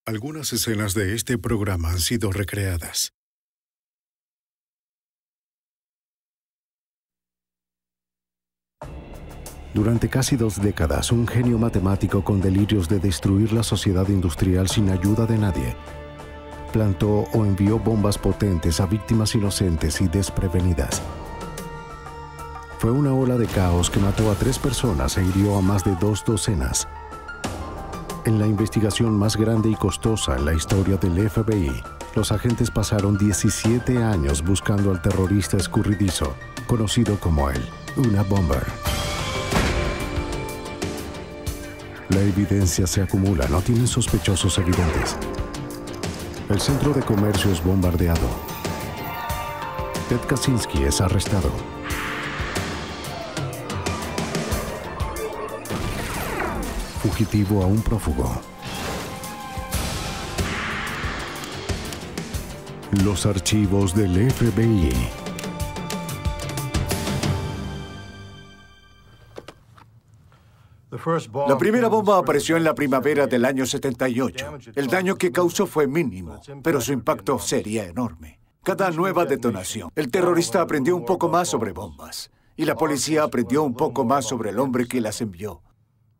Algunas escenas de este programa han sido recreadas. Durante casi 2 décadas, un genio matemático con delirios de destruir la sociedad industrial sin ayuda de nadie, plantó o envió bombas potentes a víctimas inocentes y desprevenidas. Fue una ola de caos que mató a 3 personas e hirió a más de 2 docenas. En la investigación más grande y costosa en la historia del FBI, los agentes pasaron 17 años buscando al terrorista escurridizo, conocido como el Una Bomber. La evidencia se acumula, no tienen sospechosos evidentes. El centro de comercio es bombardeado. Ted Kaczynski es arrestado. Fugitivo a un prófugo. Los archivos del FBI. La primera bomba apareció en la primavera del año 78. El daño que causó fue mínimo, pero su impacto sería enorme. Cada nueva detonación, el terrorista aprendió un poco más sobre bombas, y la policía aprendió un poco más sobre el hombre que las envió.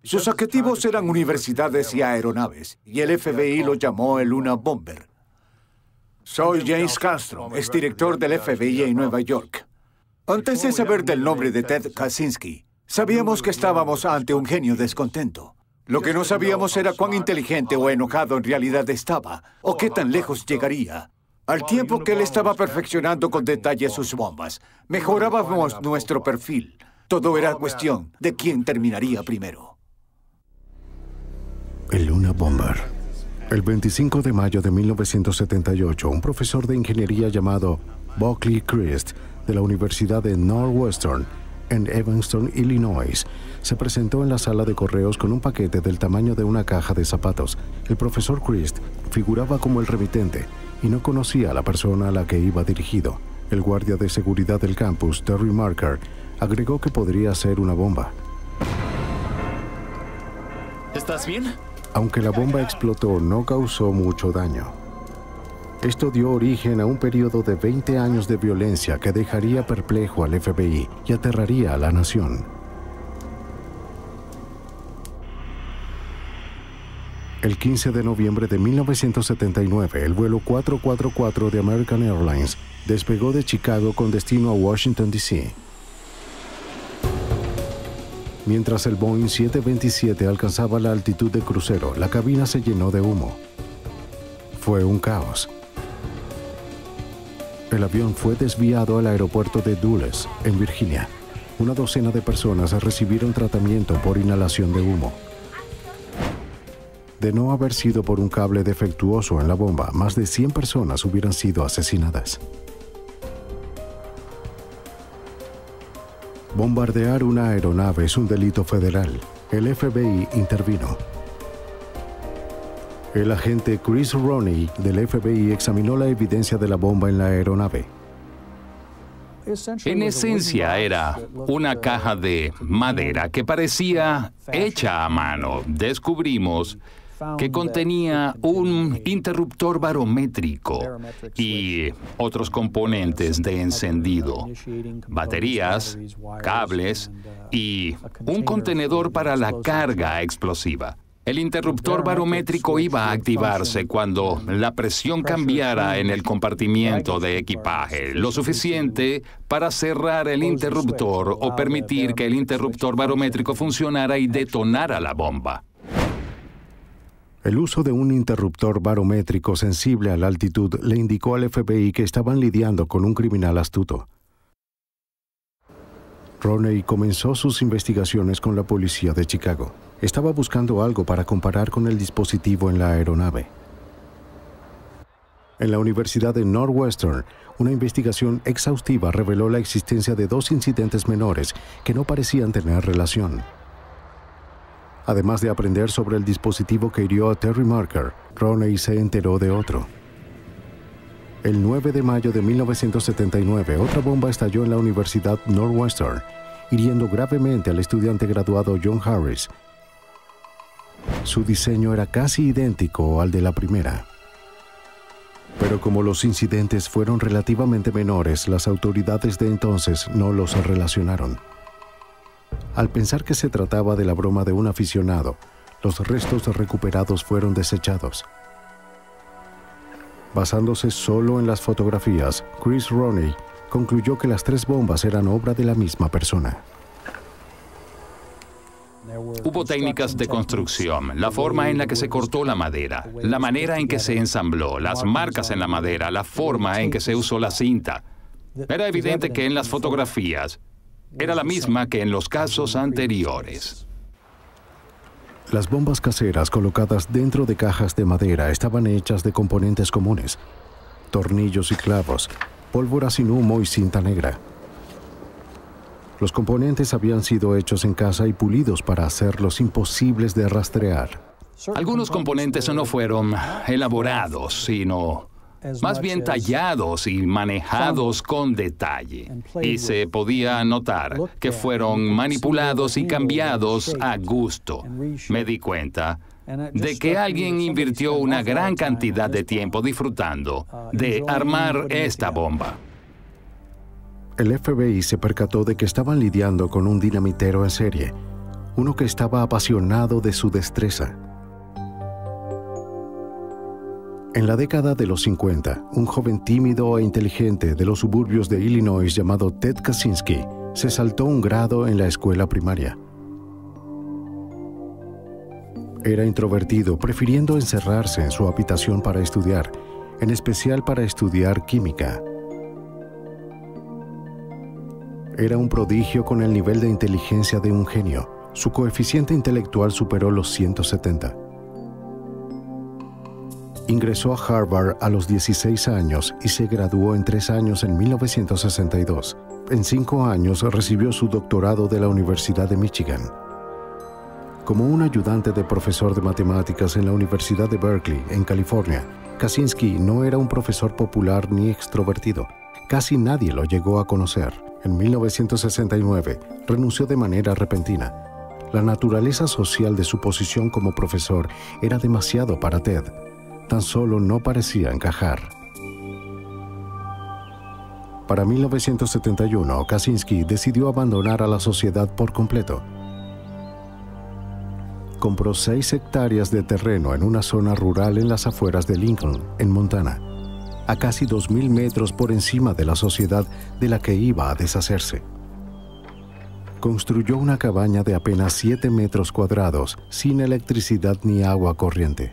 Sus objetivos eran universidades y aeronaves, y el FBI lo llamó el Una Bomber. Soy James Castro, exdirector del FBI en Nueva York. Antes de saber del nombre de Ted Kaczynski, sabíamos que estábamos ante un genio descontento. Lo que no sabíamos era cuán inteligente o enojado en realidad estaba, o qué tan lejos llegaría. Al tiempo que él estaba perfeccionando con detalle sus bombas, mejorábamos nuestro perfil. Todo era cuestión de quién terminaría primero. El Una Bomber. El 25 de mayo de 1978, un profesor de ingeniería llamado Buckley Christ de la Universidad de Northwestern en Evanston, Illinois, se presentó en la sala de correos con un paquete del tamaño de una caja de zapatos. El profesor Christ figuraba como el remitente y no conocía a la persona a la que iba dirigido. El guardia de seguridad del campus, Terry Marker, agregó que podría ser una bomba. ¿Estás bien? Aunque la bomba explotó, no causó mucho daño. Esto dio origen a un periodo de 20 años de violencia que dejaría perplejo al FBI y aterraría a la nación. El 15 de noviembre de 1979, el vuelo 444 de American Airlines despegó de Chicago con destino a Washington, D.C. Mientras el Boeing 727 alcanzaba la altitud de crucero, la cabina se llenó de humo. Fue un caos. El avión fue desviado al aeropuerto de Dulles, en Virginia. Una docena de personas recibieron tratamiento por inhalación de humo. De no haber sido por un cable defectuoso en la bomba, más de 100 personas hubieran sido asesinadas. Bombardear una aeronave es un delito federal. El FBI intervino. El agente Chris Roney del FBI examinó la evidencia de la bomba en la aeronave. En esencia era una caja de madera que parecía hecha a mano. Descubrimos que contenía un interruptor barométrico y otros componentes de encendido, baterías, cables y un contenedor para la carga explosiva. El interruptor barométrico iba a activarse cuando la presión cambiara en el compartimiento de equipaje, lo suficiente para cerrar el interruptor o permitir que el interruptor barométrico funcionara y detonara la bomba. El uso de un interruptor barométrico sensible a la altitud le indicó al FBI que estaban lidiando con un criminal astuto. Roney comenzó sus investigaciones con la policía de Chicago. Estaba buscando algo para comparar con el dispositivo en la aeronave. En la Universidad de Northwestern, una investigación exhaustiva reveló la existencia de 2 incidentes menores que no parecían tener relación. Además de aprender sobre el dispositivo que hirió a Terry Marker, Roney se enteró de otro. El 9 de mayo de 1979, otra bomba estalló en la Universidad Northwestern, hiriendo gravemente al estudiante graduado John Harris. Su diseño era casi idéntico al de la primera. Pero como los incidentes fueron relativamente menores, las autoridades de entonces no los relacionaron. Al pensar que se trataba de la broma de un aficionado, los restos recuperados fueron desechados. Basándose solo en las fotografías, Chris Roney concluyó que las 3 bombas eran obra de la misma persona. Hubo técnicas de construcción, la forma en la que se cortó la madera, la manera en que se ensambló, las marcas en la madera, la forma en que se usó la cinta. Era evidente que en las fotografías era la misma que en los casos anteriores. Las bombas caseras colocadas dentro de cajas de madera estaban hechas de componentes comunes: tornillos y clavos, pólvora sin humo y cinta negra. Los componentes habían sido hechos en casa y pulidos para hacerlos imposibles de rastrear. Algunos componentes no fueron elaborados, sino más bien tallados y manejados con detalle. Y se podía notar que fueron manipulados y cambiados a gusto. Me di cuenta de que alguien invirtió una gran cantidad de tiempo disfrutando de armar esta bomba. El FBI se percató de que estaban lidiando con un dinamitero en serie, uno que estaba apasionado de su destreza. En la década de los 50, un joven tímido e inteligente de los suburbios de Illinois llamado Ted Kaczynski se saltó un grado en la escuela primaria. Era introvertido, prefiriendo encerrarse en su habitación para estudiar, en especial para estudiar química. Era un prodigio con el nivel de inteligencia de un genio. Su coeficiente intelectual superó los 170. Ingresó a Harvard a los 16 años y se graduó en 3 años en 1962. En 5 años recibió su doctorado de la Universidad de Michigan. Como un ayudante de profesor de matemáticas en la Universidad de Berkeley, en California, Kaczynski no era un profesor popular ni extrovertido. Casi nadie lo llegó a conocer. En 1969, renunció de manera repentina. La naturaleza social de su posición como profesor era demasiado para Ted. Tan solo no parecía encajar. Para 1971, Kaczynski decidió abandonar a la sociedad por completo. Compró 6 hectáreas de terreno en una zona rural en las afueras de Lincoln, en Montana, a casi 2.000 metros por encima de la sociedad de la que iba a deshacerse. Construyó una cabaña de apenas 7 metros cuadrados, sin electricidad ni agua corriente.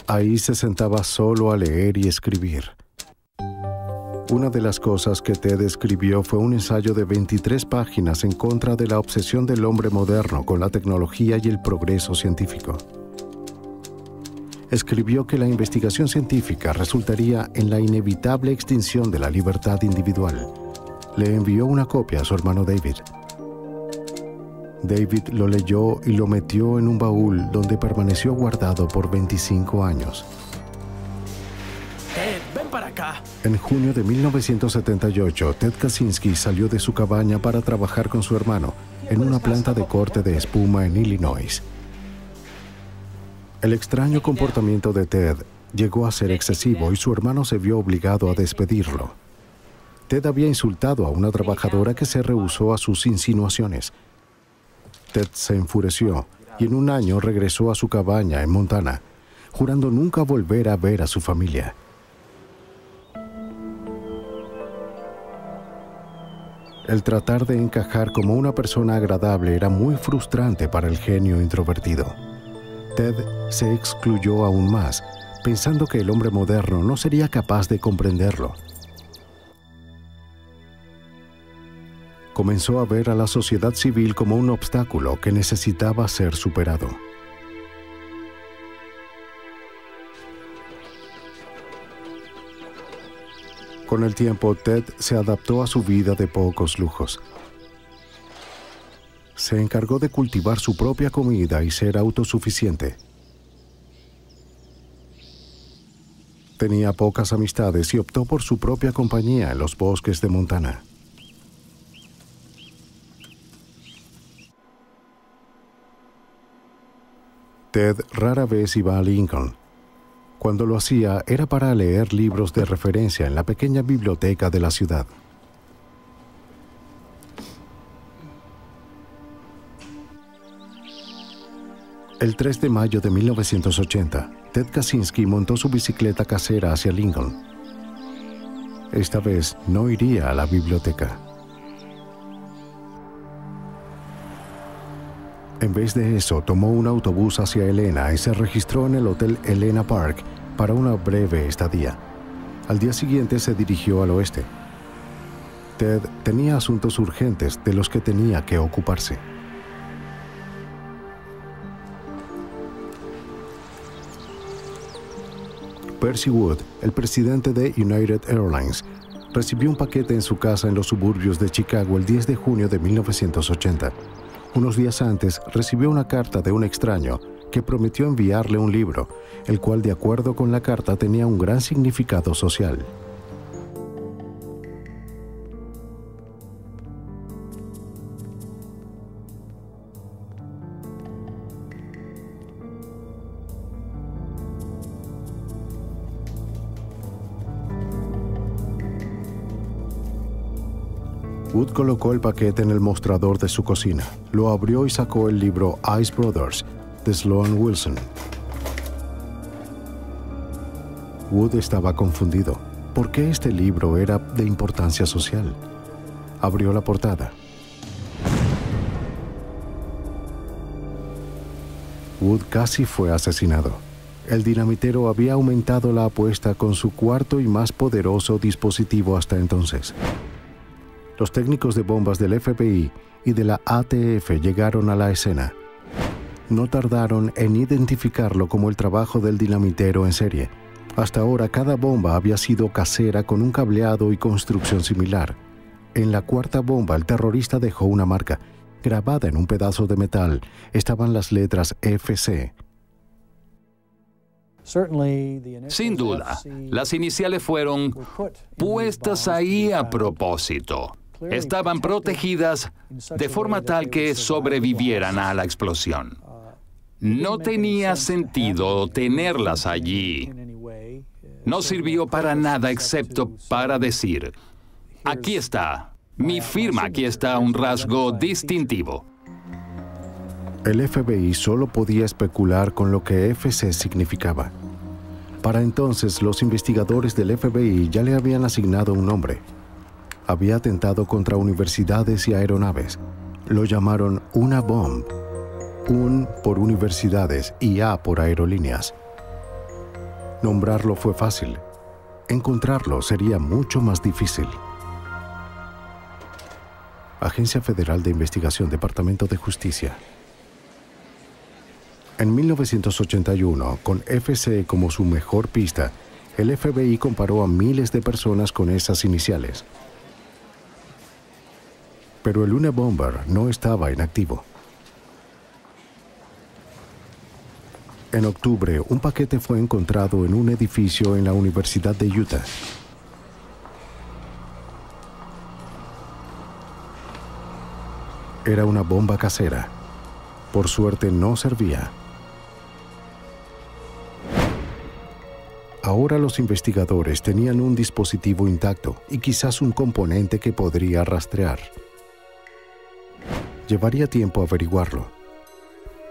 Ahí se sentaba solo a leer y escribir. Una de las cosas que Ted escribió fue un ensayo de 23 páginas en contra de la obsesión del hombre moderno con la tecnología y el progreso científico. Escribió que la investigación científica resultaría en la inevitable extinción de la libertad individual. Le envió una copia a su hermano David. David lo leyó y lo metió en un baúl donde permaneció guardado por 25 años. Ven para acá. En junio de 1978, Ted Kaczynski salió de su cabaña para trabajar con su hermano en una planta de corte de espuma en Illinois. El extraño comportamiento de Ted llegó a ser excesivo y su hermano se vio obligado a despedirlo. Ted había insultado a una trabajadora que se rehusó a sus insinuaciones. Ted se enfureció y en un año regresó a su cabaña en Montana, jurando nunca volver a ver a su familia. El tratar de encajar como una persona agradable era muy frustrante para el genio introvertido. Ted se excluyó aún más, pensando que el hombre moderno no sería capaz de comprenderlo. Comenzó a ver a la sociedad civil como un obstáculo que necesitaba ser superado. Con el tiempo, Ted se adaptó a su vida de pocos lujos. Se encargó de cultivar su propia comida y ser autosuficiente. Tenía pocas amistades y optó por su propia compañía en los bosques de Montana. Ted rara vez iba a Lincoln. Cuando lo hacía, era para leer libros de referencia en la pequeña biblioteca de la ciudad. El 3 de mayo de 1980, Ted Kaczynski montó su bicicleta casera hacia Lincoln. Esta vez no iría a la biblioteca. En vez de eso, tomó un autobús hacia Helena y se registró en el Hotel Helena Park para una breve estadía. Al día siguiente se dirigió al oeste. Ted tenía asuntos urgentes de los que tenía que ocuparse. Percy Wood, el presidente de United Airlines, recibió un paquete en su casa en los suburbios de Chicago el 10 de junio de 1980. Unos días antes, recibió una carta de un extraño que prometió enviarle un libro, el cual, de acuerdo con la carta, tenía un gran significado social. Wood colocó el paquete en el mostrador de su cocina, lo abrió y sacó el libro Ice Brothers, de Sloan Wilson. Wood estaba confundido. ¿Por qué este libro era de importancia social? Abrió la portada. Wood casi fue asesinado. El dinamitero había aumentado la apuesta con su cuarto y más poderoso dispositivo hasta entonces. Los técnicos de bombas del FBI y de la ATF llegaron a la escena. No tardaron en identificarlo como el trabajo del dinamitero en serie. Hasta ahora, cada bomba había sido casera con un cableado y construcción similar. En la cuarta bomba, el terrorista dejó una marca. Grabada en un pedazo de metal, estaban las letras FC. Sin duda, las iniciales fueron puestas ahí a propósito. Estaban protegidas de forma tal que sobrevivieran a la explosión. No tenía sentido tenerlas allí. No sirvió para nada excepto para decir, aquí está, mi firma, aquí está un rasgo distintivo. El FBI solo podía especular con lo que FC significaba. Para entonces, los investigadores del FBI ya le habían asignado un nombre. Había atentado contra universidades y aeronaves. Lo llamaron una bomb. Un por universidades y A por aerolíneas. Nombrarlo fue fácil. Encontrarlo sería mucho más difícil. Agencia Federal de Investigación, Departamento de Justicia. En 1981, con FC como su mejor pista, el FBI comparó a miles de personas con esas iniciales. Pero el Unabomber no estaba inactivo. En octubre, un paquete fue encontrado en un edificio en la Universidad de Utah. Era una bomba casera. Por suerte, no servía. Ahora los investigadores tenían un dispositivo intacto y quizás un componente que podría rastrear. Llevaría tiempo averiguarlo.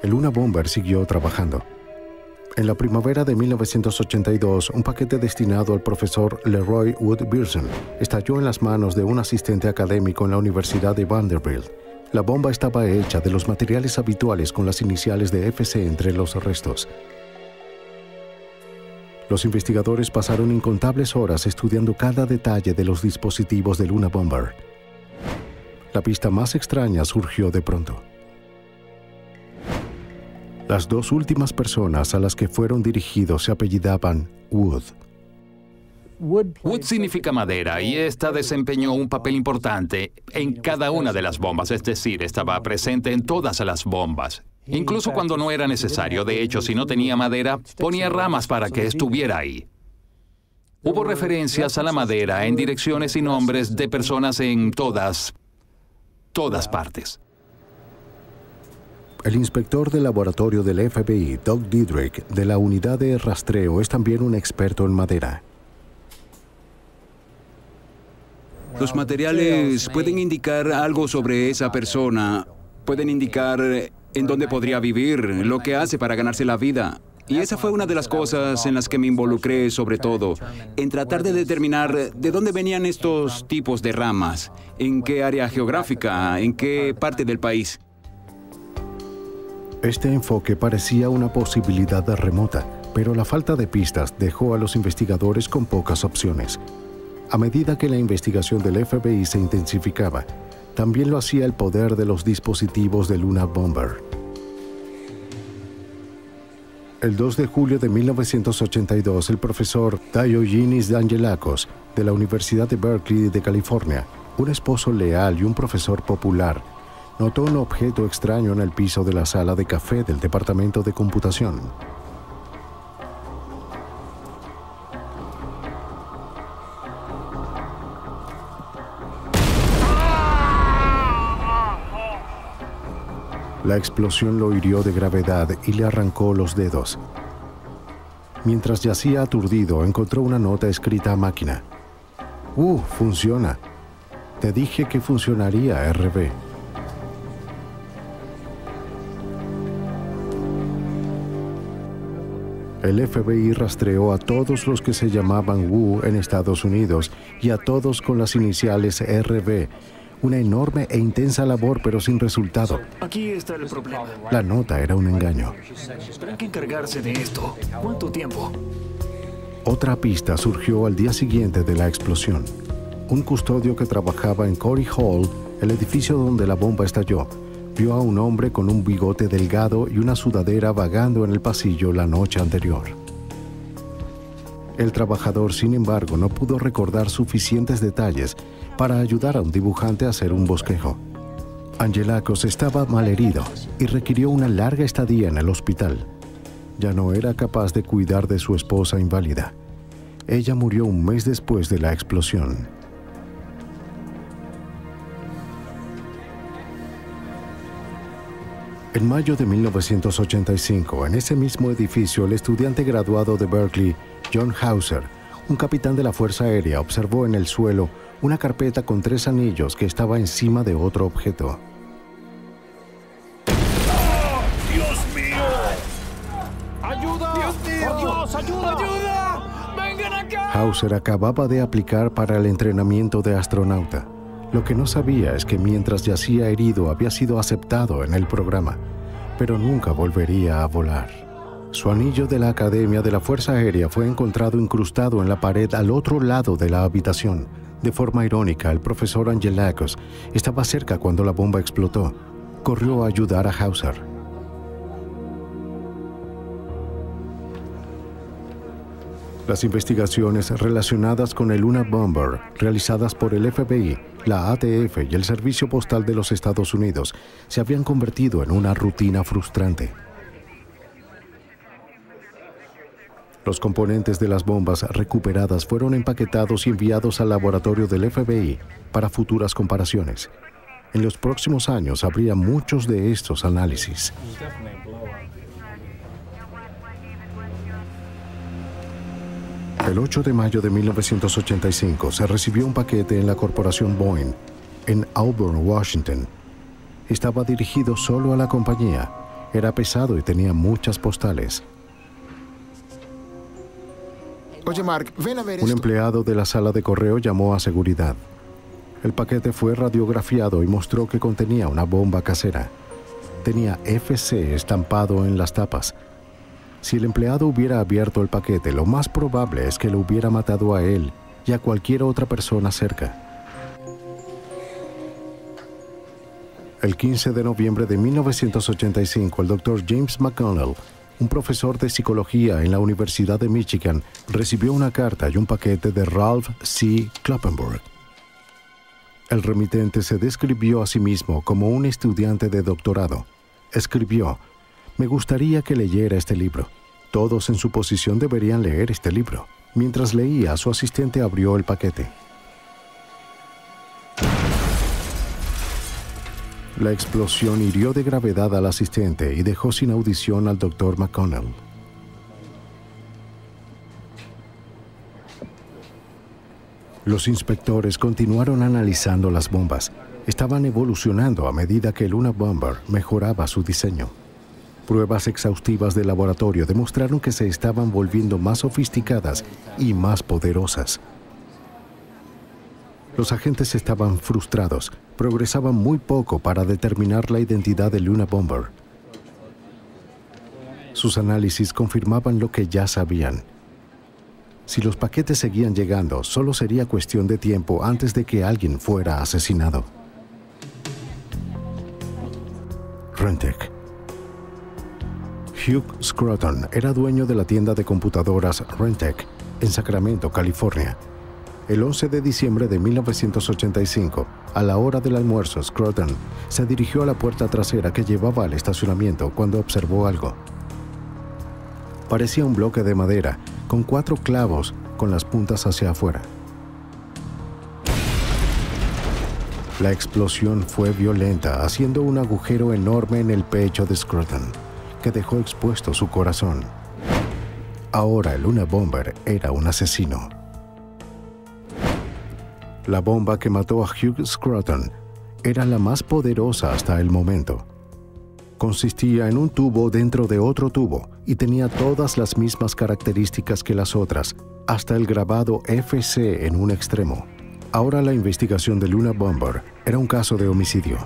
El Unabomber siguió trabajando. En la primavera de 1982, un paquete destinado al profesor Leroy Wood Pearson estalló en las manos de un asistente académico en la Universidad de Vanderbilt. La bomba estaba hecha de los materiales habituales con las iniciales de FC entre los restos. Los investigadores pasaron incontables horas estudiando cada detalle de los dispositivos del Unabomber. La pista más extraña surgió de pronto. Las dos últimas personas a las que fueron dirigidos se apellidaban Wood. Wood significa madera y esta desempeñó un papel importante en cada una de las bombas, es decir, estaba presente en todas las bombas. Incluso cuando no era necesario. De hecho, si no tenía madera, ponía ramas para que estuviera ahí. Hubo referencias a la madera en direcciones y nombres de personas en todas partes. El inspector del laboratorio del FBI, Doug Diedrich, de la unidad de rastreo, es también un experto en madera. Los materiales pueden indicar algo sobre esa persona, pueden indicar en dónde podría vivir, lo que hace para ganarse la vida. Y esa fue una de las cosas en las que me involucré, sobre todo, en tratar de determinar de dónde venían estos tipos de ramas, en qué área geográfica, en qué parte del país. Este enfoque parecía una posibilidad remota, pero la falta de pistas dejó a los investigadores con pocas opciones. A medida que la investigación del FBI se intensificaba, también lo hacía el poder de los dispositivos de Luna Bomber. El 2 de julio de 1982, el profesor Diogenis Dangelakos, de la Universidad de Berkeley de California, un esposo leal y un profesor popular, notó un objeto extraño en el piso de la sala de café del departamento de computación. La explosión lo hirió de gravedad y le arrancó los dedos. Mientras yacía aturdido, encontró una nota escrita a máquina. Funciona. Te dije que funcionaría, RB. El FBI rastreó a todos los que se llamaban Wu en Estados Unidos y a todos con las iniciales RB. Una enorme e intensa labor, pero sin resultado. Aquí está el problema. La nota era un engaño. Pero hay que encargarse de esto. ¿Cuánto tiempo? Otra pista surgió al día siguiente de la explosión. Un custodio que trabajaba en Corey Hall, el edificio donde la bomba estalló, vio a un hombre con un bigote delgado y una sudadera vagando en el pasillo la noche anterior. El trabajador, sin embargo, no pudo recordar suficientes detalles para ayudar a un dibujante a hacer un bosquejo. Dangelakos estaba malherido y requirió una larga estadía en el hospital. Ya no era capaz de cuidar de su esposa inválida. Ella murió un mes después de la explosión. En mayo de 1985, en ese mismo edificio, el estudiante graduado de Berkeley, John Hauser, un capitán de la Fuerza Aérea, observó en el suelo una carpeta con 3 anillos que estaba encima de otro objeto. ¡Oh, Dios mío! ¡Ayuda! ¡Dios mío! ¡Por Dios, ayuda! ¡Ayuda! ¡Vengan acá! Hauser acababa de aplicar para el entrenamiento de astronauta. Lo que no sabía es que mientras yacía herido había sido aceptado en el programa, pero nunca volvería a volar. Su anillo de la Academia de la Fuerza Aérea fue encontrado incrustado en la pared al otro lado de la habitación. De forma irónica, el profesor Dangelakos estaba cerca cuando la bomba explotó. Corrió a ayudar a Hauser. Las investigaciones relacionadas con el Luna Bomber, realizadas por el FBI, la ATF y el Servicio Postal de los Estados Unidos, se habían convertido en una rutina frustrante. Los componentes de las bombas recuperadas fueron empaquetados y enviados al laboratorio del FBI para futuras comparaciones. En los próximos años habría muchos de estos análisis. El 8 de mayo de 1985 se recibió un paquete en la corporación Boeing, en Auburn, Washington. Estaba dirigido solo a la compañía. Era pesado y tenía muchas postales. Oye, Mark, ven a ver Un esto. empleado de la sala de correo llamó a seguridad. El paquete fue radiografiado y mostró que contenía una bomba casera. Tenía FC estampado en las tapas. Si el empleado hubiera abierto el paquete, lo más probable es que lo hubiera matado a él y a cualquier otra persona cerca. El 15 de noviembre de 1985, el Dr. James McConnell, un profesor de psicología en la Universidad de Michigan, recibió una carta y un paquete de Ralph C. Kloppenburg. El remitente se describió a sí mismo como un estudiante de doctorado. Escribió: «Me gustaría que leyera este libro. Todos en su posición deberían leer este libro». Mientras leía, su asistente abrió el paquete. La explosión hirió de gravedad al asistente y dejó sin audición al Dr. McConnell. Los inspectores continuaron analizando las bombas. Estaban evolucionando a medida que el Unabomber mejoraba su diseño. Pruebas exhaustivas de laboratorio demostraron que se estaban volviendo más sofisticadas y más poderosas. Los agentes estaban frustrados. Progresaban muy poco para determinar la identidad del Unabomber. Sus análisis confirmaban lo que ya sabían. Si los paquetes seguían llegando, solo sería cuestión de tiempo antes de que alguien fuera asesinado. Rentec. Hugh Scruton era dueño de la tienda de computadoras Rentec en Sacramento, California. El 11 de diciembre de 1985, a la hora del almuerzo, Scruton se dirigió a la puerta trasera que llevaba al estacionamiento cuando observó algo. Parecía un bloque de madera con 4 clavos con las puntas hacia afuera. La explosión fue violenta, haciendo un agujero enorme en el pecho de Scruton, que dejó expuesto su corazón. Ahora el Unabomber era un asesino. La bomba que mató a Hugh Scruton era la más poderosa hasta el momento. Consistía en un tubo dentro de otro tubo y tenía todas las mismas características que las otras, hasta el grabado FC en un extremo. Ahora la investigación del Unabomber era un caso de homicidio.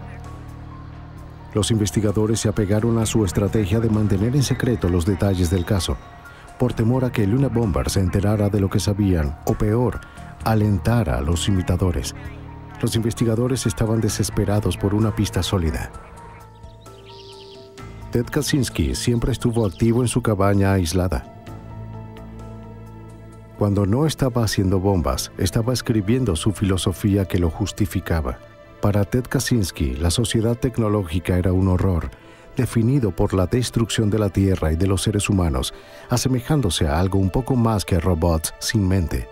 Los investigadores se apegaron a su estrategia de mantener en secreto los detalles del caso, por temor a que el Unabomber se enterara de lo que sabían, o peor, alentara a los imitadores. Los investigadores estaban desesperados por una pista sólida. Ted Kaczynski siempre estuvo activo en su cabaña aislada. Cuando no estaba haciendo bombas, estaba escribiendo su filosofía que lo justificaba. Para Ted Kaczynski, la sociedad tecnológica era un horror, definido por la destrucción de la Tierra y de los seres humanos, asemejándose a algo un poco más que robots sin mente.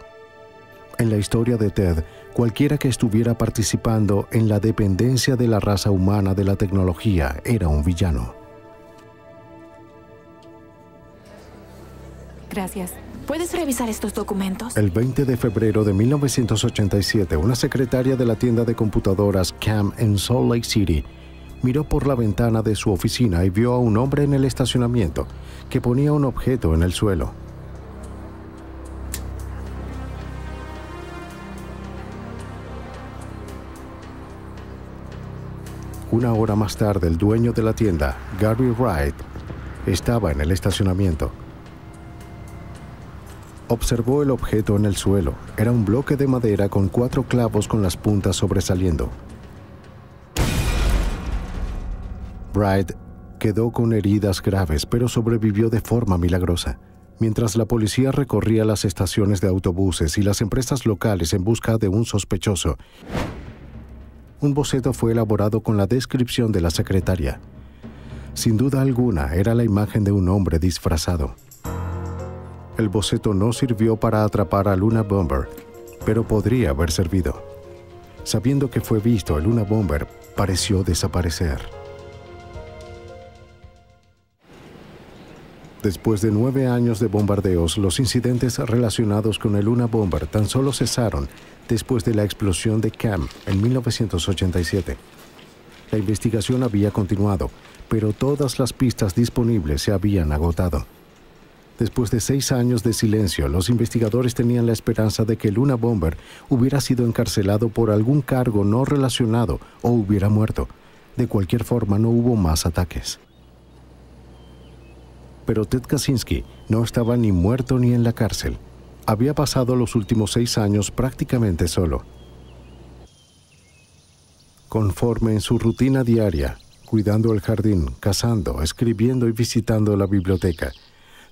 En la historia de Ted, cualquiera que estuviera participando en la dependencia de la raza humana de la tecnología era un villano. Gracias. ¿Puedes revisar estos documentos? El 20 de febrero de 1987, una secretaria de la tienda de computadoras CAM en Salt Lake City miró por la ventana de su oficina y vio a un hombre en el estacionamiento que ponía un objeto en el suelo. Una hora más tarde, el dueño de la tienda, Gary Wright, estaba en el estacionamiento. Observó el objeto en el suelo. Era un bloque de madera con 4 clavos con las puntas sobresaliendo. Wright quedó con heridas graves, pero sobrevivió de forma milagrosa. Mientras la policía recorría las estaciones de autobuses y las empresas locales en busca de un sospechoso, un boceto fue elaborado con la descripción de la secretaria. Sin duda alguna, era la imagen de un hombre disfrazado. El boceto no sirvió para atrapar al Unabomber, pero podría haber servido. Sabiendo que fue visto, el Unabomber pareció desaparecer. Después de 9 años de bombardeos, los incidentes relacionados con el Unabomber tan solo cesaron después de la explosión de Cam en 1987. La investigación había continuado, pero todas las pistas disponibles se habían agotado. Después de 6 años de silencio, los investigadores tenían la esperanza de que el Unabomber hubiera sido encarcelado por algún cargo no relacionado o hubiera muerto. De cualquier forma, no hubo más ataques. Pero Ted Kaczynski no estaba ni muerto ni en la cárcel. Había pasado los últimos 6 años prácticamente solo. Conforme en su rutina diaria, cuidando el jardín, cazando, escribiendo y visitando la biblioteca,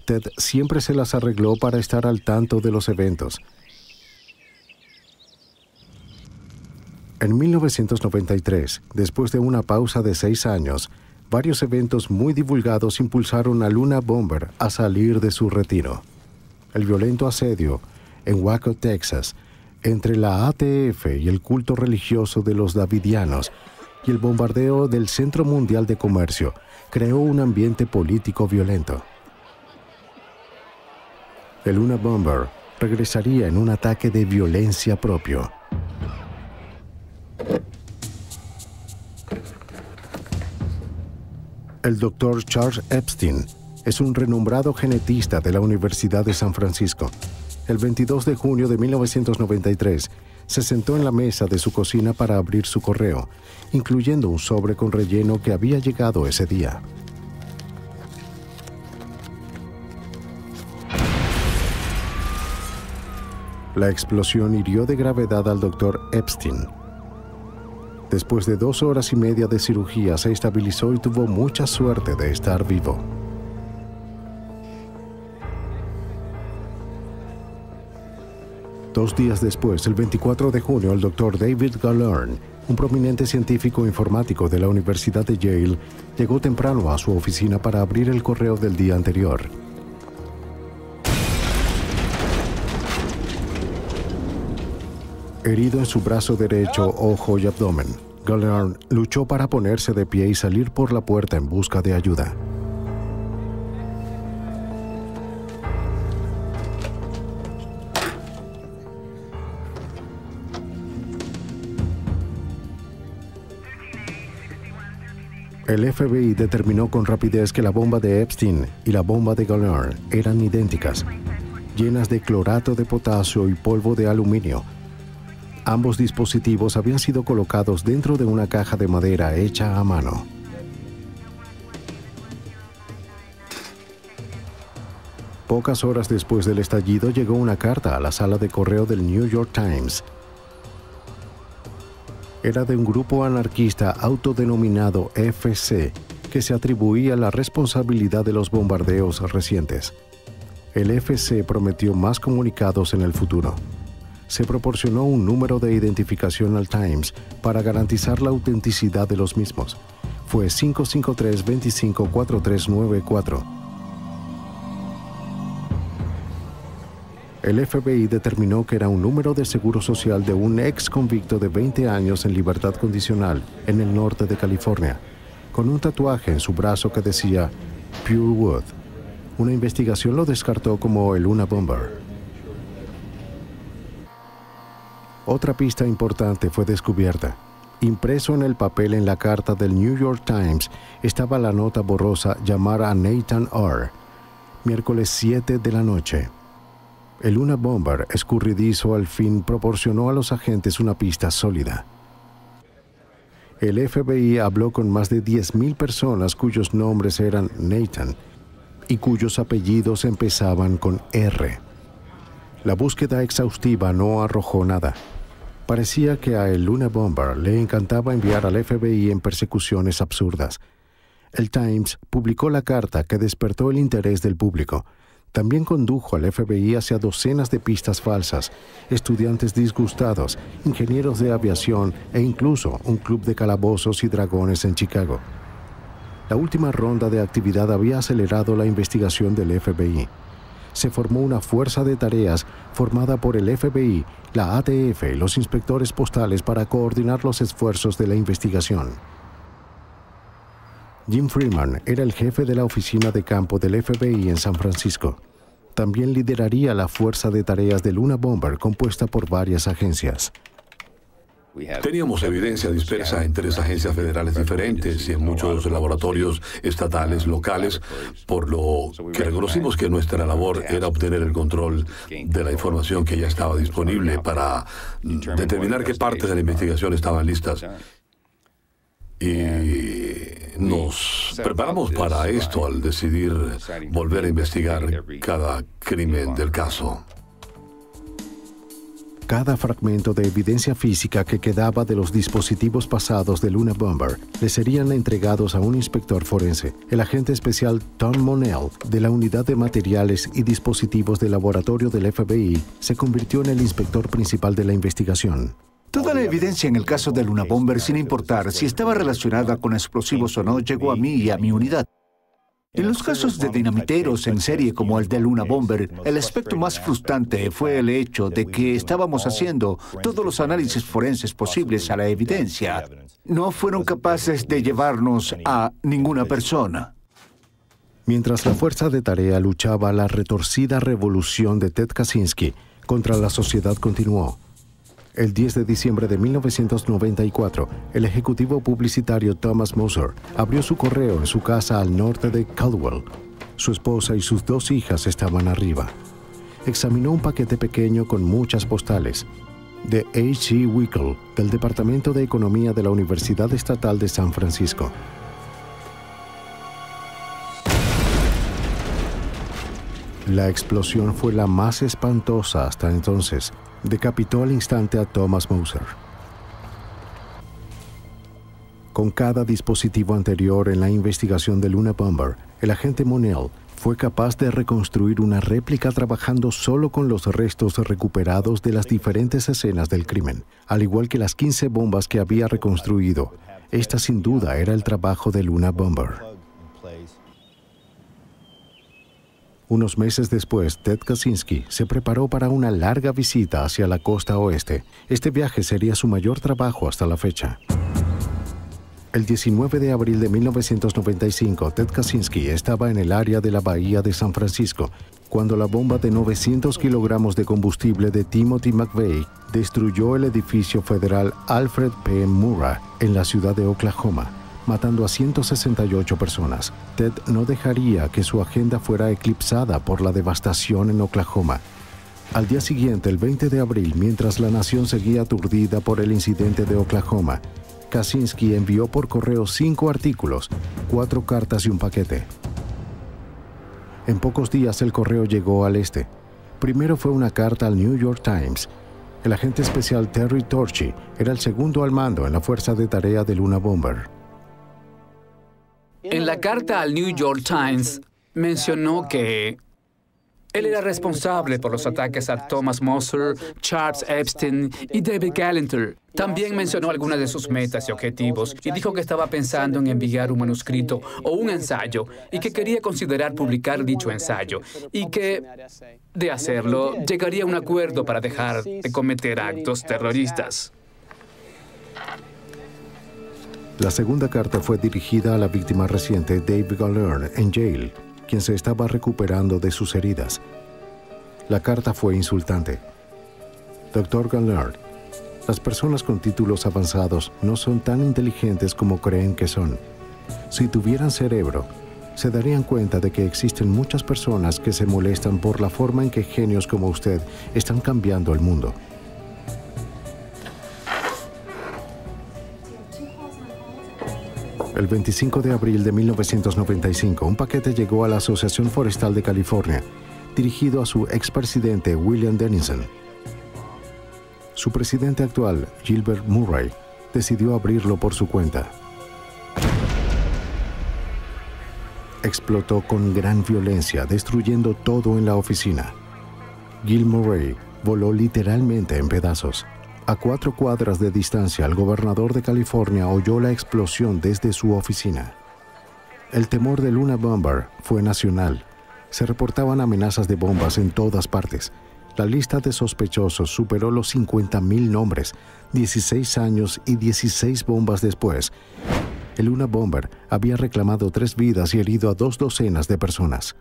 Ted siempre se las arregló para estar al tanto de los eventos. En 1993, después de una pausa de 6 años, varios eventos muy divulgados impulsaron al Unabomber a salir de su retiro. El violento asedio en Waco, Texas, entre la ATF y el culto religioso de los davidianos, y el bombardeo del Centro Mundial de Comercio creó un ambiente político violento. El Unabomber regresaría en un ataque de violencia propio. El Dr. Charles Epstein es un renombrado genetista de la Universidad de San Francisco. El 22 de junio de 1993, se sentó en la mesa de su cocina para abrir su correo, incluyendo un sobre con relleno que había llegado ese día. La explosión hirió de gravedad al Dr. Epstein. Después de 2 horas y media de cirugía, se estabilizó y tuvo mucha suerte de estar vivo. Dos días después, el 24 de junio, el Dr. David Galern, un prominente científico informático de la Universidad de Yale, llegó temprano a su oficina para abrir el correo del día anterior. Herido en su brazo derecho, ojo y abdomen, Galern luchó para ponerse de pie y salir por la puerta en busca de ayuda. El FBI determinó con rapidez que la bomba de Epstein y la bomba de Galern eran idénticas, llenas de clorato de potasio y polvo de aluminio. Ambos dispositivos habían sido colocados dentro de una caja de madera hecha a mano. Pocas horas después del estallido llegó una carta a la sala de correo del New York Times. Era de un grupo anarquista autodenominado FC, que se atribuía la responsabilidad de los bombardeos recientes. El FC prometió más comunicados en el futuro. Se proporcionó un número de identificación al Times para garantizar la autenticidad de los mismos. Fue 553-254394. El FBI determinó que era un número de seguro social de un ex convicto de 20 años en libertad condicional en el norte de California, con un tatuaje en su brazo que decía Pure Wood. Una investigación lo descartó como el Unabomber. Otra pista importante fue descubierta. Impreso en el papel en la carta del New York Times estaba la nota borrosa llamar a Nathan R. Miércoles 7 de la noche. El Unabomber escurridizo al fin proporcionó a los agentes una pista sólida. El FBI habló con más de 10,000 personas cuyos nombres eran Nathan y cuyos apellidos empezaban con R. La búsqueda exhaustiva no arrojó nada. Parecía que a el Unabomber le encantaba enviar al FBI en persecuciones absurdas. El Times publicó la carta que despertó el interés del público. También condujo al FBI hacia docenas de pistas falsas, estudiantes disgustados, ingenieros de aviación e incluso un club de calabozos y dragones en Chicago. La última ronda de actividad había acelerado la investigación del FBI. Se formó una fuerza de tareas formada por el FBI, la ATF y los inspectores postales para coordinar los esfuerzos de la investigación. Jim Freeman era el jefe de la oficina de campo del FBI en San Francisco. También lideraría la fuerza de tareas del Unabomber compuesta por varias agencias. Teníamos evidencia dispersa en 3 agencias federales diferentes y en muchos laboratorios estatales locales, por lo que reconocimos que nuestra labor era obtener el control de la información que ya estaba disponible para determinar qué partes de la investigación estaban listas. Y nos preparamos para esto al decidir volver a investigar cada crimen del caso. Cada fragmento de evidencia física que quedaba de los dispositivos pasados del Unabomber le serían entregados a un inspector forense. El agente especial Tom Monell, de la Unidad de Materiales y Dispositivos del Laboratorio del FBI, se convirtió en el inspector principal de la investigación. Toda la evidencia en el caso del Unabomber, sin importar si estaba relacionada con explosivos o no, llegó a mí y a mi unidad. En los casos de dinamiteros en serie como el del Unabomber, el aspecto más frustrante fue el hecho de que estábamos haciendo todos los análisis forenses posibles a la evidencia. no fueron capaces de llevarnos a ninguna persona. Mientras la fuerza de tarea luchaba, la retorcida revolución de Ted Kaczynski contra la sociedad continuó. El 10 de diciembre de 1994, el ejecutivo publicitario Thomas Moser abrió su correo en su casa al norte de Caldwell. Su esposa y sus 2 hijas estaban arriba. Examinó un paquete pequeño con muchas postales de H.G. Wickle, del Departamento de Economía de la Universidad Estatal de San Francisco. La explosión fue la más espantosa hasta entonces. Decapitó al instante a Thomas Moser. Con cada dispositivo anterior en la investigación del Luna Bomber, el agente Monell fue capaz de reconstruir una réplica trabajando solo con los restos recuperados de las diferentes escenas del crimen, al igual que las 15 bombas que había reconstruido. Esta sin duda era el trabajo del Luna Bomber. Unos meses después, Ted Kaczynski se preparó para una larga visita hacia la costa oeste. Este viaje sería su mayor trabajo hasta la fecha. El 19 de abril de 1995, Ted Kaczynski estaba en el área de la bahía de San Francisco cuando la bomba de 900 kilogramos de combustible de Timothy McVeigh destruyó el edificio federal Alfred P. Murrah en la ciudad de Oklahoma, matando a 168 personas. Ted no dejaría que su agenda fuera eclipsada por la devastación en Oklahoma. Al día siguiente, el 20 de abril, mientras la nación seguía aturdida por el incidente de Oklahoma, Kaczynski envió por correo 5 artículos, 4 cartas y un paquete. En pocos días el correo llegó al este. Primero fue una carta al New York Times. El agente especial Terry Torchy era el segundo al mando en la fuerza de tarea del Luna Bomber. En la carta al New York Times mencionó que él era responsable por los ataques a Thomas Moser, Charles Epstein y David Galanter. También mencionó algunas de sus metas y objetivos y dijo que estaba pensando en enviar un manuscrito o un ensayo y que quería considerar publicar dicho ensayo y que, de hacerlo, llegaría a un acuerdo para dejar de cometer actos terroristas. La segunda carta fue dirigida a la víctima reciente David Galanter en Yale, quien se estaba recuperando de sus heridas. La carta fue insultante. Dr. Galanter, las personas con títulos avanzados no son tan inteligentes como creen que son. Si tuvieran cerebro, se darían cuenta de que existen muchas personas que se molestan por la forma en que genios como usted están cambiando el mundo. El 25 de abril de 1995, un paquete llegó a la Asociación Forestal de California, dirigido a su expresidente William Dennison. Su presidente actual, Gilbert Murray, decidió abrirlo por su cuenta. Explotó con gran violencia, destruyendo todo en la oficina. Gil Murray voló literalmente en pedazos. A 4 cuadras de distancia, el gobernador de California oyó la explosión desde su oficina. El temor del Luna Bomber fue nacional. Se reportaban amenazas de bombas en todas partes. La lista de sospechosos superó los 50,000 nombres. 16 años y 16 bombas después, el Luna Bomber había reclamado 3 vidas y herido a 2 docenas de personas.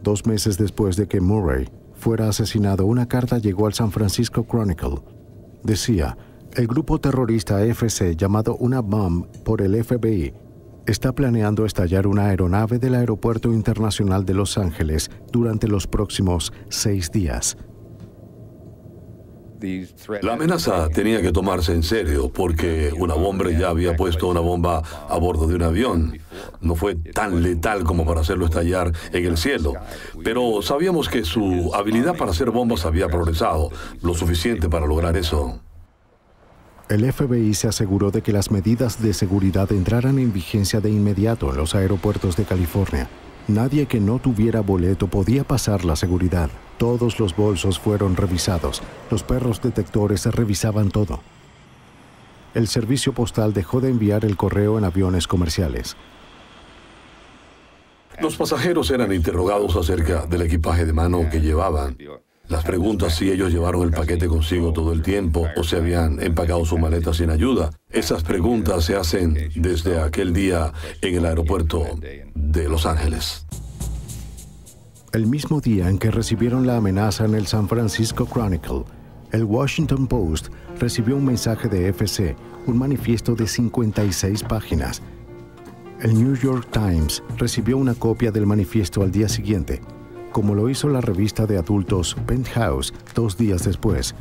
2 meses después de que Murray fuera asesinado, una carta llegó al San Francisco Chronicle. Decía, el grupo terrorista FC llamado Una Bomb por el FBI está planeando estallar una aeronave del Aeropuerto Internacional de Los Ángeles durante los próximos 6 días. La amenaza tenía que tomarse en serio porque Una Bomber ya había puesto una bomba a bordo de un avión. No fue tan letal como para hacerlo estallar en el cielo, pero sabíamos que su habilidad para hacer bombas había progresado, lo suficiente para lograr eso. El FBI se aseguró de que las medidas de seguridad entraran en vigencia de inmediato en los aeropuertos de California. Nadie que no tuviera boleto podía pasar la seguridad. Todos los bolsos fueron revisados. Los perros detectores revisaban todo. El servicio postal dejó de enviar el correo en aviones comerciales. Los pasajeros eran interrogados acerca del equipaje de mano que llevaban. Las preguntas si ellos llevaron el paquete consigo todo el tiempo o si habían empacado su maleta sin ayuda. Esas preguntas se hacen desde aquel día en el aeropuerto de Los Ángeles. El mismo día en que recibieron la amenaza en el San Francisco Chronicle, el Washington Post recibió un mensaje de FC, un manifiesto de 56 páginas. El New York Times recibió una copia del manifiesto al día siguiente, como lo hizo la revista de adultos Penthouse 2 días después.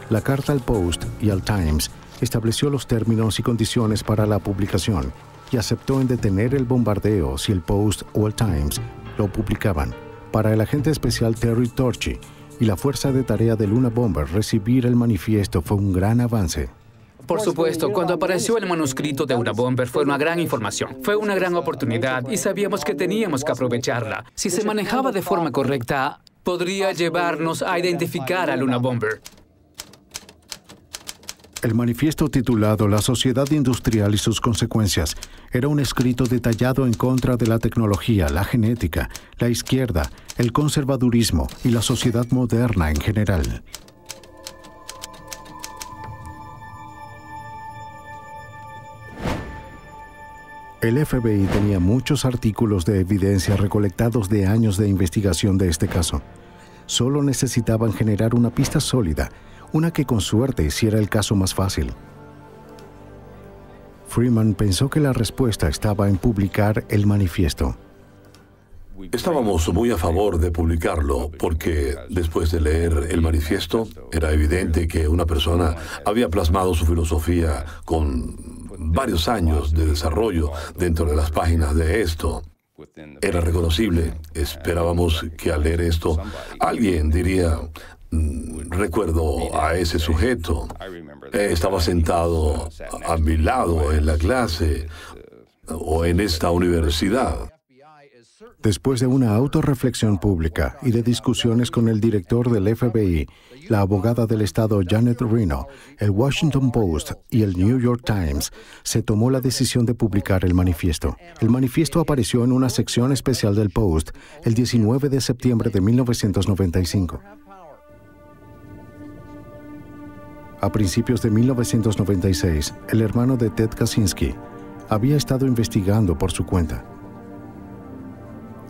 La carta al Post y al Times estableció los términos y condiciones para la publicación y aceptó en detener el bombardeo si el Post o el Times lo publicaban. Para el agente especial Terry Torchy y la fuerza de tarea del Unabomber, recibir el manifiesto fue un gran avance. Por supuesto, cuando apareció el manuscrito de Unabomber fue una gran información. Fue una gran oportunidad y sabíamos que teníamos que aprovecharla. Si se manejaba de forma correcta, podría llevarnos a identificar al Unabomber. El manifiesto titulado La Sociedad Industrial y sus consecuencias era un escrito detallado en contra de la tecnología, la genética, la izquierda, el conservadurismo y la sociedad moderna en general. El FBI tenía muchos artículos de evidencia recolectados de años de investigación de este caso. Solo necesitaban generar una pista sólida, una que con suerte hiciera el caso más fácil. Freeman pensó que la respuesta estaba en publicar el manifiesto. Estábamos muy a favor de publicarlo porque después de leer el manifiesto era evidente que una persona había plasmado su filosofía con varios años de desarrollo dentro de las páginas de esto. Era reconocible. Esperábamos que al leer esto alguien diría: recuerdo a ese sujeto. Estaba sentado a mi lado en la clase o en esta universidad. Después de una autorreflexión pública y de discusiones con el director del FBI, la abogada del estado Janet Reno, el Washington Post y el New York Times, se tomó la decisión de publicar el manifiesto. El manifiesto apareció en una sección especial del Post el 19 de septiembre de 1995. A principios de 1996, el hermano de Ted Kaczynski había estado investigando por su cuenta.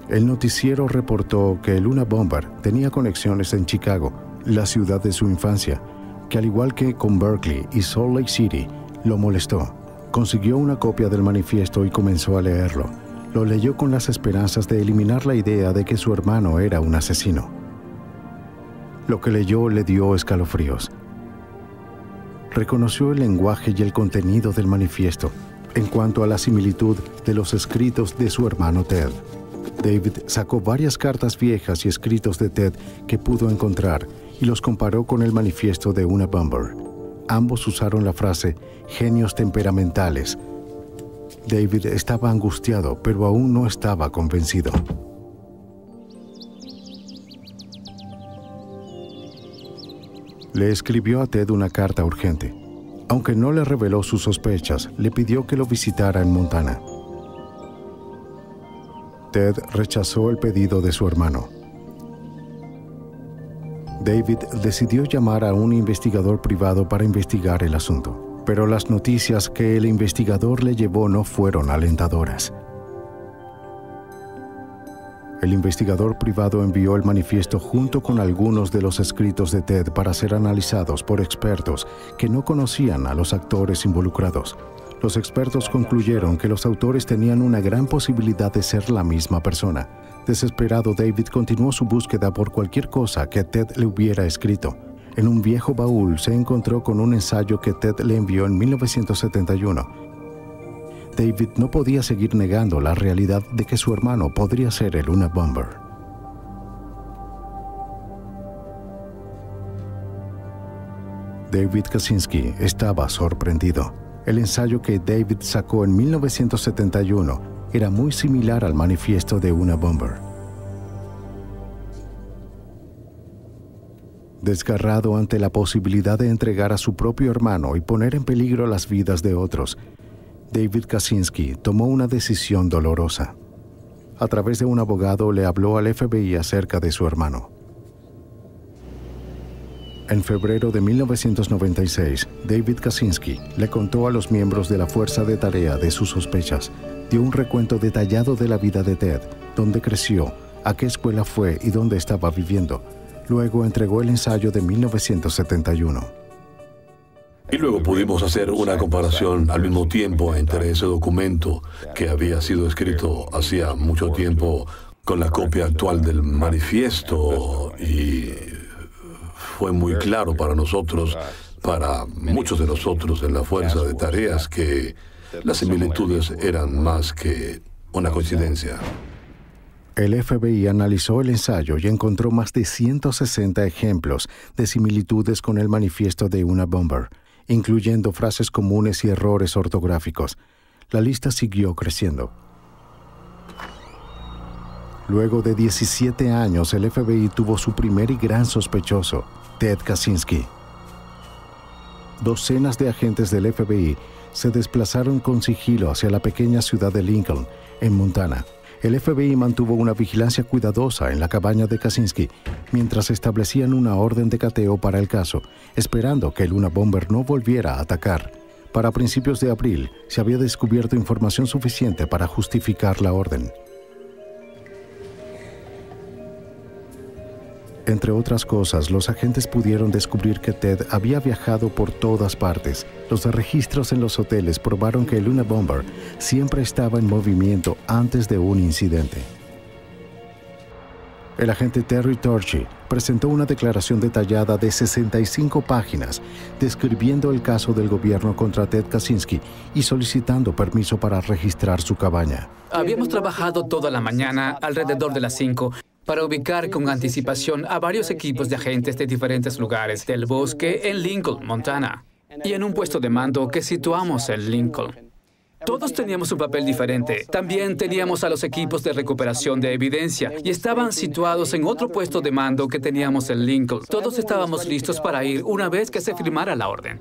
El noticiero reportó que el Unabomber tenía conexiones en Chicago, la ciudad de su infancia, que al igual que con Berkeley y Salt Lake City, lo molestó. Consiguió una copia del manifiesto y comenzó a leerlo. Lo leyó con las esperanzas de eliminar la idea de que su hermano era un asesino. Lo que leyó le dio escalofríos. Reconoció el lenguaje y el contenido del manifiesto en cuanto a la similitud de los escritos de su hermano Ted. David sacó varias cartas viejas y escritos de Ted que pudo encontrar y los comparó con el manifiesto de Unabomber. Ambos usaron la frase «genios temperamentales». David estaba angustiado, pero aún no estaba convencido. Le escribió a Ted una carta urgente. Aunque no le reveló sus sospechas, le pidió que lo visitara en Montana. Ted rechazó el pedido de su hermano. David decidió llamar a un investigador privado para investigar el asunto, pero las noticias que el investigador le llevó no fueron alentadoras. El investigador privado envió el manifiesto junto con algunos de los escritos de Ted para ser analizados por expertos que no conocían a los actores involucrados. Los expertos concluyeron que los autores tenían una gran posibilidad de ser la misma persona. Desesperado, David continuó su búsqueda por cualquier cosa que Ted le hubiera escrito. En un viejo baúl se encontró con un ensayo que Ted le envió en 1971. David no podía seguir negando la realidad de que su hermano podría ser el Unabomber. David Kaczynski estaba sorprendido. El ensayo que David sacó en 1971 era muy similar al manifiesto de Unabomber. Desgarrado ante la posibilidad de entregar a su propio hermano y poner en peligro las vidas de otros, David Kaczynski tomó una decisión dolorosa. A través de un abogado le habló al FBI acerca de su hermano. En febrero de 1996, David Kaczynski le contó a los miembros de la fuerza de tarea de sus sospechas. Dio un recuento detallado de la vida de Ted, dónde creció, a qué escuela fue y dónde estaba viviendo. Luego entregó el ensayo de 1971. Y luego pudimos hacer una comparación al mismo tiempo entre ese documento que había sido escrito hacía mucho tiempo con la copia actual del manifiesto, y fue muy claro para nosotros, para muchos de nosotros en la fuerza de tareas, que las similitudes eran más que una coincidencia. El FBI analizó el ensayo y encontró más de 160 ejemplos de similitudes con el manifiesto de una bomber, incluyendo frases comunes y errores ortográficos. La lista siguió creciendo. Luego de 17 años, el FBI tuvo su primer y gran sospechoso, Ted Kaczynski. Docenas de agentes del FBI se desplazaron con sigilo hacia la pequeña ciudad de Lincoln, en Montana. El FBI mantuvo una vigilancia cuidadosa en la cabaña de Kaczynski mientras establecían una orden de cateo para el caso, esperando que el Unabomber no volviera a atacar. Para principios de abril, se había descubierto información suficiente para justificar la orden. Entre otras cosas, los agentes pudieron descubrir que Ted había viajado por todas partes. Los registros en los hoteles probaron que el Unabomber siempre estaba en movimiento antes de un incidente. El agente Terry Torchy presentó una declaración detallada de 65 páginas describiendo el caso del gobierno contra Ted Kaczynski y solicitando permiso para registrar su cabaña. Habíamos trabajado toda la mañana alrededor de las 5 para ubicar con anticipación a varios equipos de agentes de diferentes lugares del bosque en Lincoln, Montana, y en un puesto de mando que situamos en Lincoln. Todos teníamos un papel diferente. También teníamos a los equipos de recuperación de evidencia y estaban situados en otro puesto de mando que teníamos en Lincoln. Todos estábamos listos para ir una vez que se firmara la orden.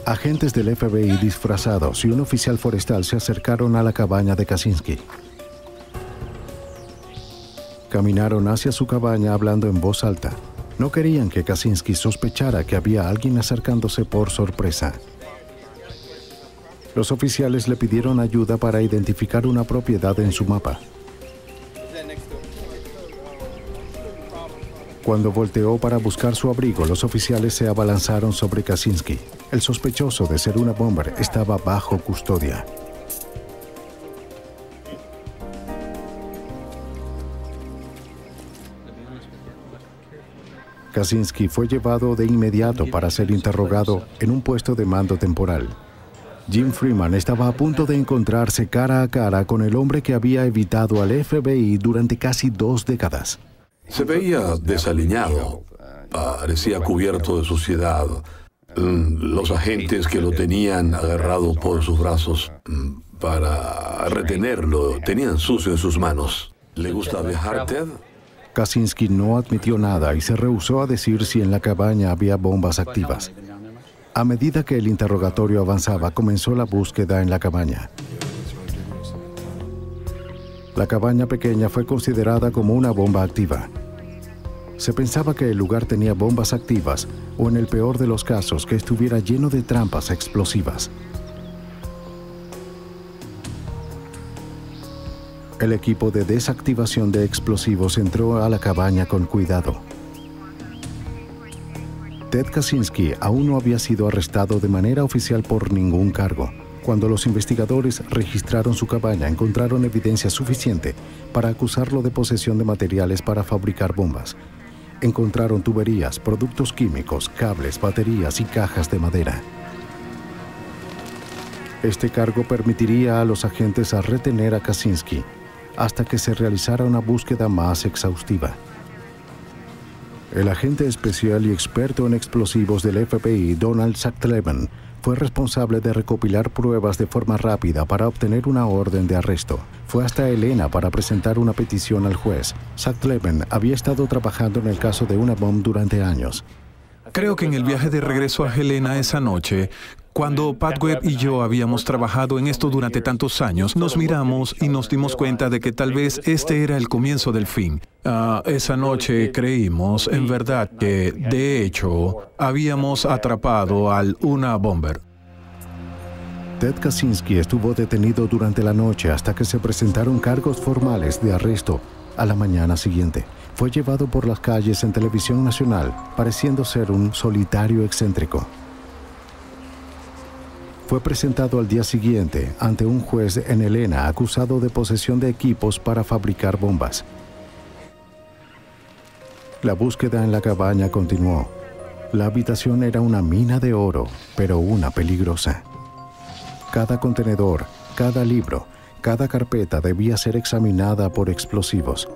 Agentes del FBI disfrazados y un oficial forestal se acercaron a la cabaña de Kaczynski. Caminaron hacia su cabaña hablando en voz alta. No querían que Kaczynski sospechara que había alguien acercándose por sorpresa. Los oficiales le pidieron ayuda para identificar una propiedad en su mapa. Cuando volteó para buscar su abrigo, los oficiales se abalanzaron sobre Kaczynski. El sospechoso de ser una bomber estaba bajo custodia. Kaczynski fue llevado de inmediato para ser interrogado en un puesto de mando temporal. Jim Freeman estaba a punto de encontrarse cara a cara con el hombre que había evitado al FBI durante casi 2 décadas. Se veía desaliñado, parecía cubierto de suciedad. Los agentes que lo tenían agarrado por sus brazos para retenerlo tenían sucio en sus manos. ¿Le gusta viajar, Ted? Kaczynski no admitió nada y se rehusó a decir si en la cabaña había bombas activas. A medida que el interrogatorio avanzaba, comenzó la búsqueda en la cabaña. La cabaña pequeña fue considerada como una bomba activa. Se pensaba que el lugar tenía bombas activas o, en el peor de los casos, que estuviera lleno de trampas explosivas. El equipo de desactivación de explosivos entró a la cabaña con cuidado. Ted Kaczynski aún no había sido arrestado de manera oficial por ningún cargo. Cuando los investigadores registraron su cabaña, encontraron evidencia suficiente para acusarlo de posesión de materiales para fabricar bombas. Encontraron tuberías, productos químicos, cables, baterías y cajas de madera. Este cargo permitiría a los agentes a retener a Kaczynski hasta que se realizara una búsqueda más exhaustiva. El agente especial y experto en explosivos del FBI, Donald Sachtleben, fue responsable de recopilar pruebas de forma rápida para obtener una orden de arresto. Fue hasta Helena para presentar una petición al juez. Sachtleben había estado trabajando en el caso de Unabomber durante años. Creo que en el viaje de regreso a Helena esa noche, Cuando Pat Webb y yo habíamos trabajado en esto durante tantos años, nos miramos y nos dimos cuenta de que tal vez este era el comienzo del fin. Esa noche creímos, en verdad, que, de hecho, habíamos atrapado al Unabomber. Ted Kaczynski estuvo detenido durante la noche hasta que se presentaron cargos formales de arresto a la mañana siguiente. Fue llevado por las calles en televisión nacional, pareciendo ser un solitario excéntrico. Fue presentado al día siguiente ante un juez en Helena acusado de posesión de equipos para fabricar bombas. La búsqueda en la cabaña continuó. La habitación era una mina de oro, pero una peligrosa. Cada contenedor, cada libro, cada carpeta debía ser examinada por explosivos.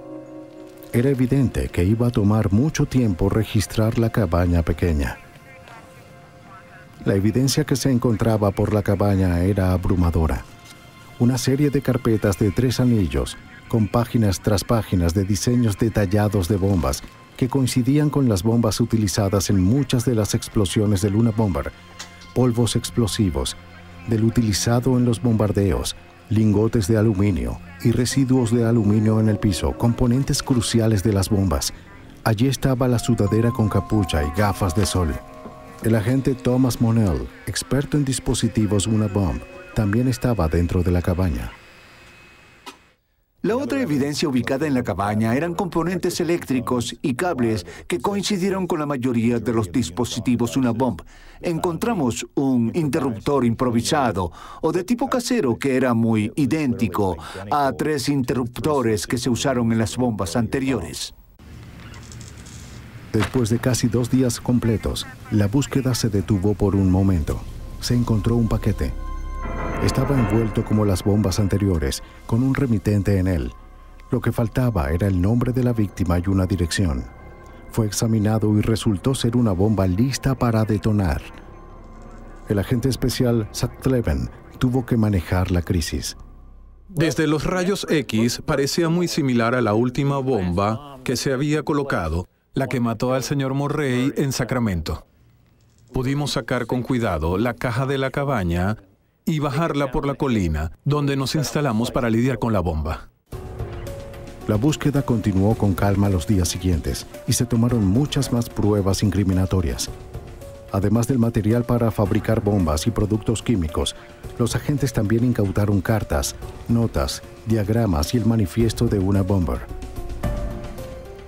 Era evidente que iba a tomar mucho tiempo registrar la cabaña pequeña. La evidencia que se encontraba por la cabaña era abrumadora. Una serie de carpetas de 3 anillos, con páginas tras páginas de diseños detallados de bombas que coincidían con las bombas utilizadas en muchas de las explosiones del Unabomber, polvos explosivos, del utilizado en los bombardeos, lingotes de aluminio y residuos de aluminio en el piso, componentes cruciales de las bombas. Allí estaba la sudadera con capucha y gafas de sol. El agente Thomas Monell, experto en dispositivos Unabomb, también estaba dentro de la cabaña. La otra evidencia ubicada en la cabaña eran componentes eléctricos y cables que coincidieron con la mayoría de los dispositivos Unabomb. Encontramos un interruptor improvisado o de tipo casero que era muy idéntico a 3 interruptores que se usaron en las bombas anteriores. Después de casi 2 días completos, la búsqueda se detuvo por un momento. Se encontró un paquete. Estaba envuelto como las bombas anteriores, con un remitente en él. Lo que faltaba era el nombre de la víctima y una dirección. Fue examinado y resultó ser una bomba lista para detonar. El agente especial Sutcliffe tuvo que manejar la crisis. Desde los rayos X parecía muy similar a la última bomba que se había colocado, la que mató al señor Murray en Sacramento. Pudimos sacar con cuidado la caja de la cabaña y bajarla por la colina, donde nos instalamos para lidiar con la bomba. La búsqueda continuó con calma los días siguientes y se tomaron muchas más pruebas incriminatorias. Además del material para fabricar bombas y productos químicos, los agentes también incautaron cartas, notas, diagramas y el manifiesto de Unabomber.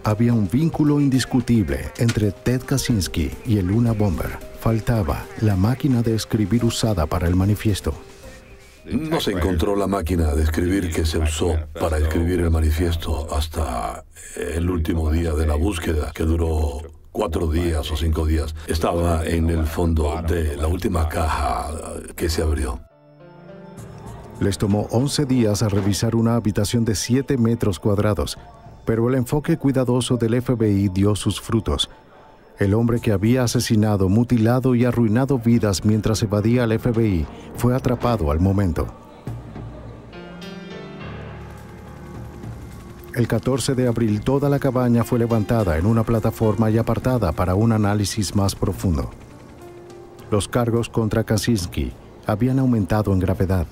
Había un vínculo indiscutible entre Ted Kaczynski y el Unabomber. Faltaba la máquina de escribir usada para el manifiesto. No se encontró la máquina de escribir que se usó para escribir el manifiesto hasta el último día de la búsqueda, que duró 4 días o 5 días. Estaba en el fondo de la última caja que se abrió. Les tomó 11 días a revisar una habitación de 7 metros cuadrados, pero el enfoque cuidadoso del FBI dio sus frutos. El hombre que había asesinado, mutilado y arruinado vidas mientras evadía al FBI fue atrapado al momento. El 14 de abril, toda la cabaña fue levantada en una plataforma y apartada para un análisis más profundo. Los cargos contra Kaczynski habían aumentado en gravedad.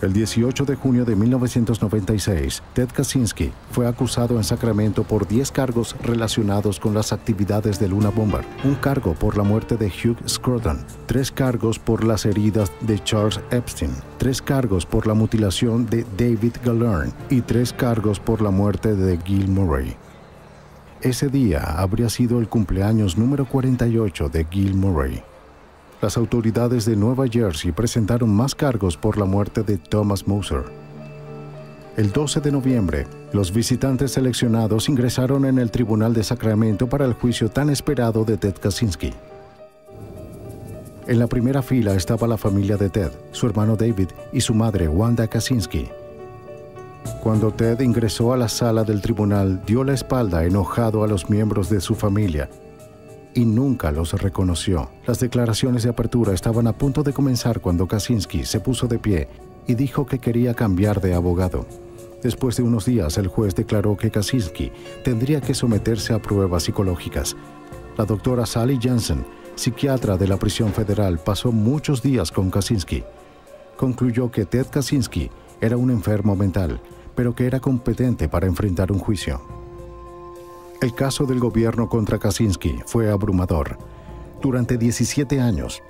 El 18 de junio de 1996, Ted Kaczynski fue acusado en Sacramento por 10 cargos relacionados con las actividades del Unabomber, un cargo por la muerte de Hugh Scruton, 3 cargos por las heridas de Charles Epstein, 3 cargos por la mutilación de David Galern y 3 cargos por la muerte de Gil Murray. Ese día habría sido el cumpleaños número 48 de Gil Murray. Las autoridades de Nueva Jersey presentaron más cargos por la muerte de Thomas Moser. El 12 de noviembre, los visitantes seleccionados ingresaron en el Tribunal de Sacramento para el juicio tan esperado de Ted Kaczynski. En la primera fila estaba la familia de Ted, su hermano David y su madre Wanda Kaczynski. Cuando Ted ingresó a la sala del tribunal, dio la espalda enojado a los miembros de su familia y nunca los reconoció. Las declaraciones de apertura estaban a punto de comenzar cuando Kaczynski se puso de pie y dijo que quería cambiar de abogado. Después de unos días, el juez declaró que Kaczynski tendría que someterse a pruebas psicológicas. La doctora Sally Jensen, psiquiatra de la prisión federal, pasó muchos días con Kaczynski. Concluyó que Ted Kaczynski era un enfermo mental, pero que era competente para enfrentar un juicio. El caso del gobierno contra Kaczynski fue abrumador. Durante 17 años,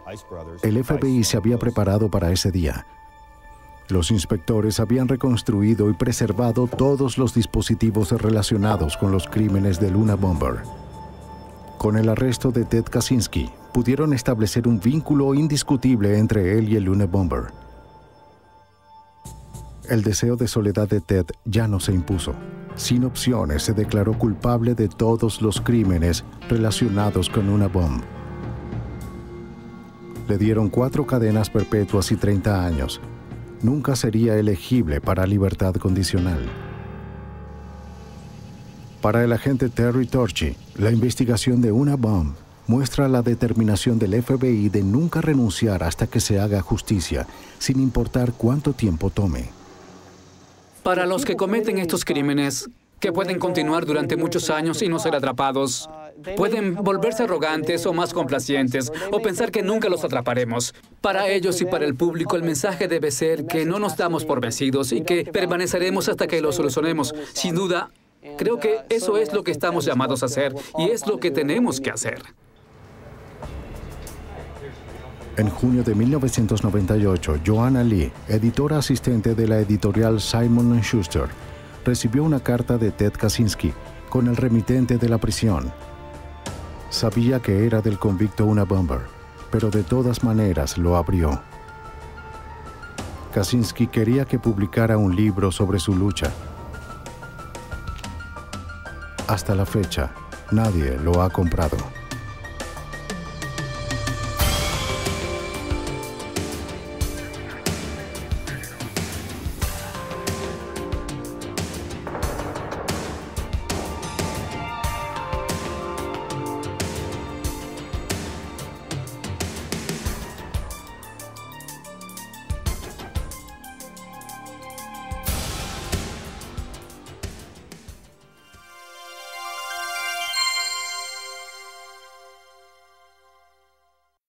el FBI se había preparado para ese día. Los inspectores habían reconstruido y preservado todos los dispositivos relacionados con los crímenes del Unabomber. Con el arresto de Ted Kaczynski, pudieron establecer un vínculo indiscutible entre él y el Unabomber. El deseo de soledad de Ted ya no se impuso. Sin opciones, se declaró culpable de todos los crímenes relacionados con Unabomber. Le dieron 4 cadenas perpetuas y 30 años. Nunca sería elegible para libertad condicional. Para el agente Terry Torchy, la investigación de Unabomber muestra la determinación del FBI de nunca renunciar hasta que se haga justicia, sin importar cuánto tiempo tome. Para los que cometen estos crímenes, que pueden continuar durante muchos años y no ser atrapados, pueden volverse arrogantes o más complacientes o pensar que nunca los atraparemos. Para ellos y para el público, el mensaje debe ser que no nos damos por vencidos y que permaneceremos hasta que lo solucionemos. Sin duda, creo que eso es lo que estamos llamados a hacer y es lo que tenemos que hacer. En junio de 1998, Joanna Lee, editora asistente de la editorial Simon & Schuster, recibió una carta de Ted Kaczynski con el remitente de la prisión. Sabía que era del convicto Unabomber, pero de todas maneras lo abrió. Kaczynski quería que publicara un libro sobre su lucha. Hasta la fecha, nadie lo ha comprado.